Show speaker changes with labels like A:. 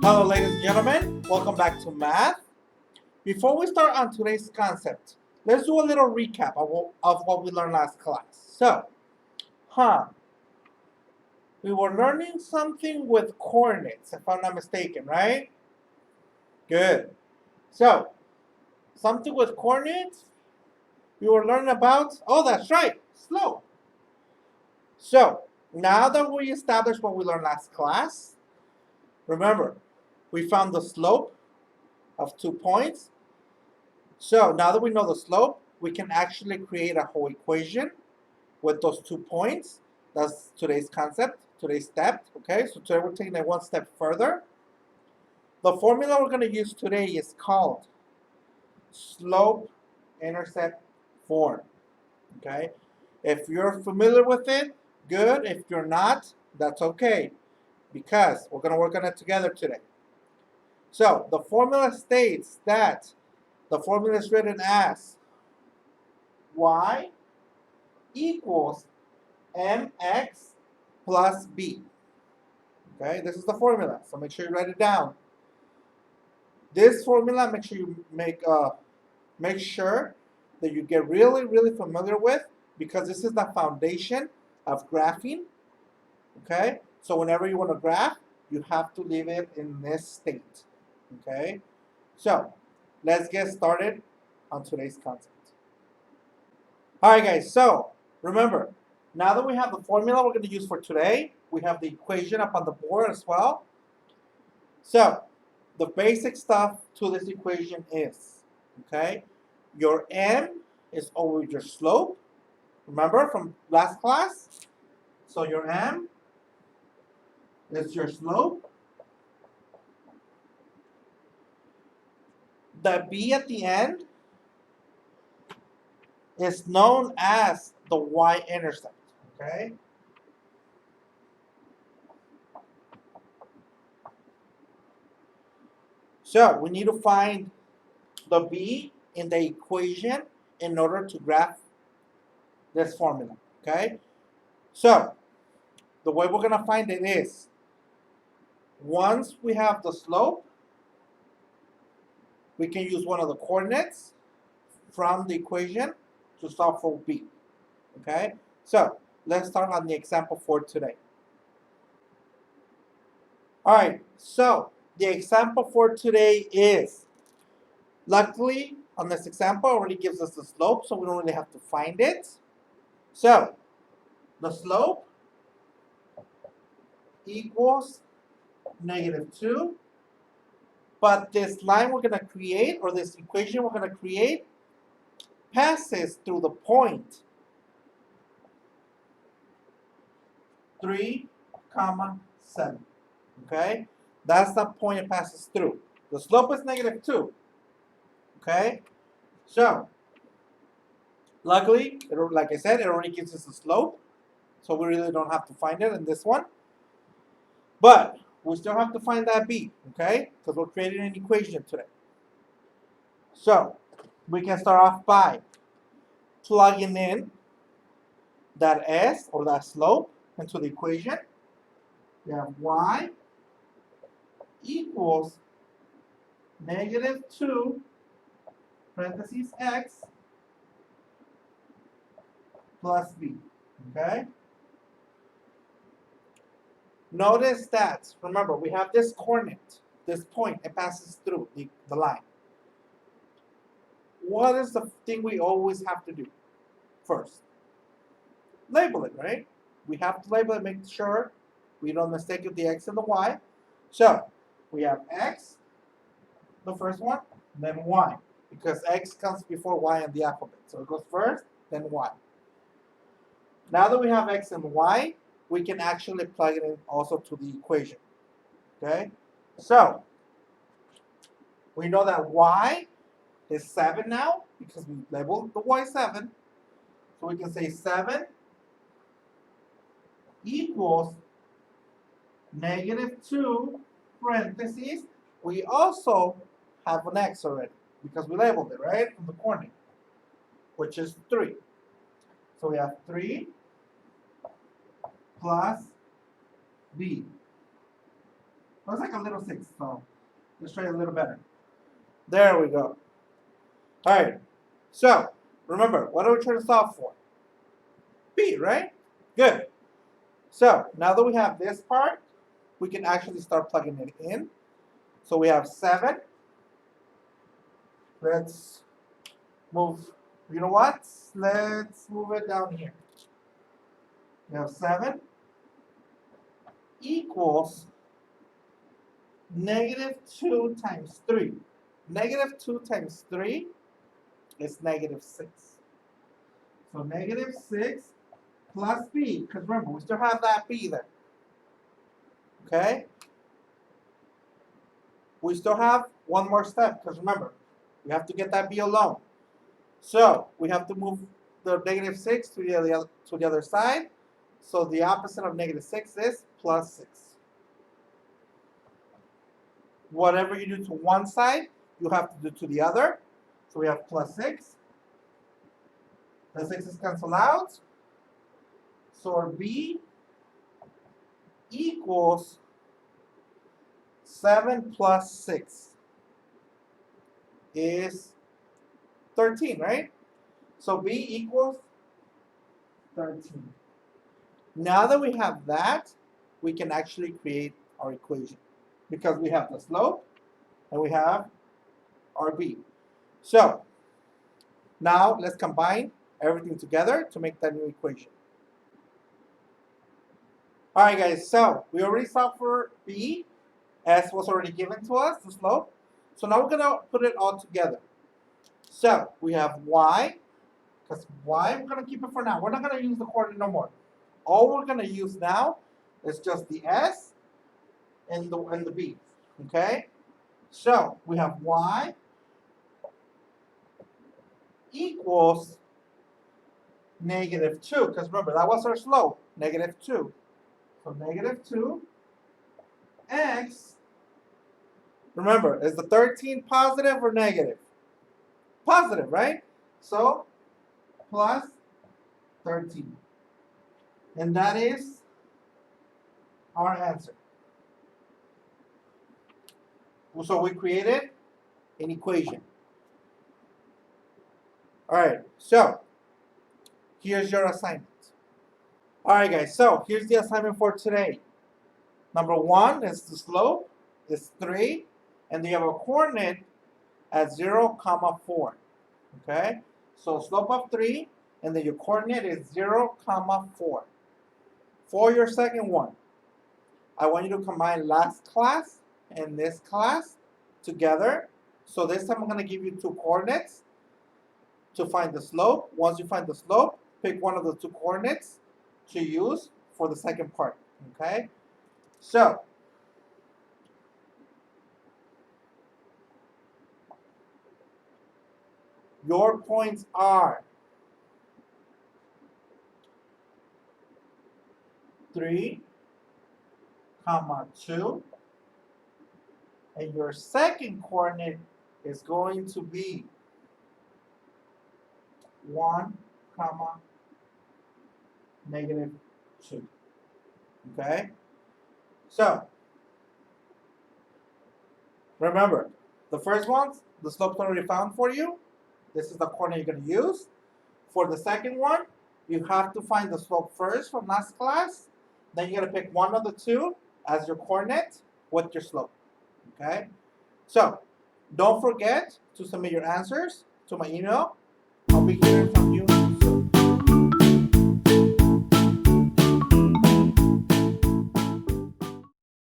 A: Hello, ladies and gentlemen. Welcome back to math. Before we start on today's concept, let's do a little recap of what we learned last class. So, we were learning something with coordinates, if I'm not mistaken, right? Good. So, something with coordinates, we were learning about, oh, that's right, slope. So, now that we established what we learned last class, remember, we found the slope of 2 points. So now that we know the slope, we can actually create a whole equation with those 2 points. That's today's concept, today's step. Okay, so today we're taking it one step further. The formula we're going to use today is called Slope-intercept Form. Okay, if you're familiar with it, good. If you're not, that's okay, because we're going to work on it together today. So the formula states that the formula is written as y equals mx plus b. Okay, this is the formula, so make sure you write it down. This formula, make sure you make sure that you get really familiar with, because this is the foundation of graphing. Okay, so whenever you want to graph, you have to leave it in this state. Okay, so let's get started on today's concept. All right, guys, so remember, now that we have the formula we're going to use for today, we have the equation up on the board as well. So the basic stuff to this equation is, okay, your m is always your slope. Remember from last class? So your m is your slope. The b at the end is known as the y-intercept, okay? So we need to find the b in the equation in order to graph this formula, okay? So the way we're going to find it is, once we have the slope, we can use one of the coordinates from the equation to solve for b, okay? So let's start on the example for today. All right, so the example for today is, luckily on this example already gives us the slope, so we don't really have to find it. So the slope equals -2, but this line we're going to create, or this equation we're going to create, passes through the point 3, 7. Okay, that's the point it passes through. The slope is -2. Okay, so luckily, like I said, it already gives us the slope, so we really don't have to find it in this one. But we still have to find that b, okay, because we're creating an equation today. So we can start off by plugging in that s, or that slope, into the equation. We have y equals -2 parentheses x plus b, okay? Notice that, remember, we have this coordinate, this point, it passes through the line. What is the thing we always have to do first? Label it, right? We have to label it, make sure we don't mistake with the x and the y. So we have x, the first one, then y, because x comes before y in the alphabet. So it goes first, then y. Now that we have x and y, we can actually plug it in also to the equation. Okay? So we know that y is 7 now, because we labeled the y 7. So we can say 7 equals -2 parentheses. We also have an x already, because we labeled it, right, from the coordinate, which is 3. So we have 3 plus b. Looks like a little 6, so let's try it a little better. There we go. All right. So remember, what are we trying to solve for? B, right? Good. So now that we have this part, we can actually start plugging it in. So we have 7. Let's move, you know what? Let's move it down here. We have 7 equals negative 2 times 3. Negative 2 times 3 is negative 6. So negative 6 plus b, because remember, we still have that b there. Okay? We still have one more step, because remember, we have to get that b alone. So we have to move the negative 6 to the other side. So the opposite of negative 6 is plus 6. Whatever you do to one side, you have to do to the other. So we have plus 6. The 6's cancel out. So our b equals 7 plus 6 is 13, right? So b equals 13. Now that we have that, we can actually create our equation because we have the slope and we have our b. So now let's combine everything together to make that new equation. All right, guys, so we already solved for b. S was already given to us, the slope. So now we're going to put it all together. So we have y, because y, we're going to keep it for now. We're not going to use the coordinate no more. All we're going to use now is just the s and the b. Okay? So we have y equals negative 2, because remember, that was our slope, negative 2. So negative 2 x, remember, is the 13 positive or negative? Positive, right? So plus 13. And that is our answer. So we created an equation. All right, so here's your assignment. All right, guys, so here's the assignment for today. Number 1 is the slope is 3, and you have a coordinate at 0, 4. Okay, so slope of 3, and then your coordinate is 0, 4. For your second one, I want you to combine last class and this class together. So this time I'm going to give you 2 coordinates to find the slope. Once you find the slope, pick one of the 2 coordinates to use for the second part. Okay, so your points are 3, 2, and your second coordinate is going to be 1, negative 2. Okay? So, remember, the first ones, the slope's already found for you. This is the coordinate you're going to use. For the second one, you have to find the slope first from last class. Then you're going to pick one of the 2 as your coordinate with your slope. Okay? So, don't forget to submit your answers to my email. I'll be hearing from you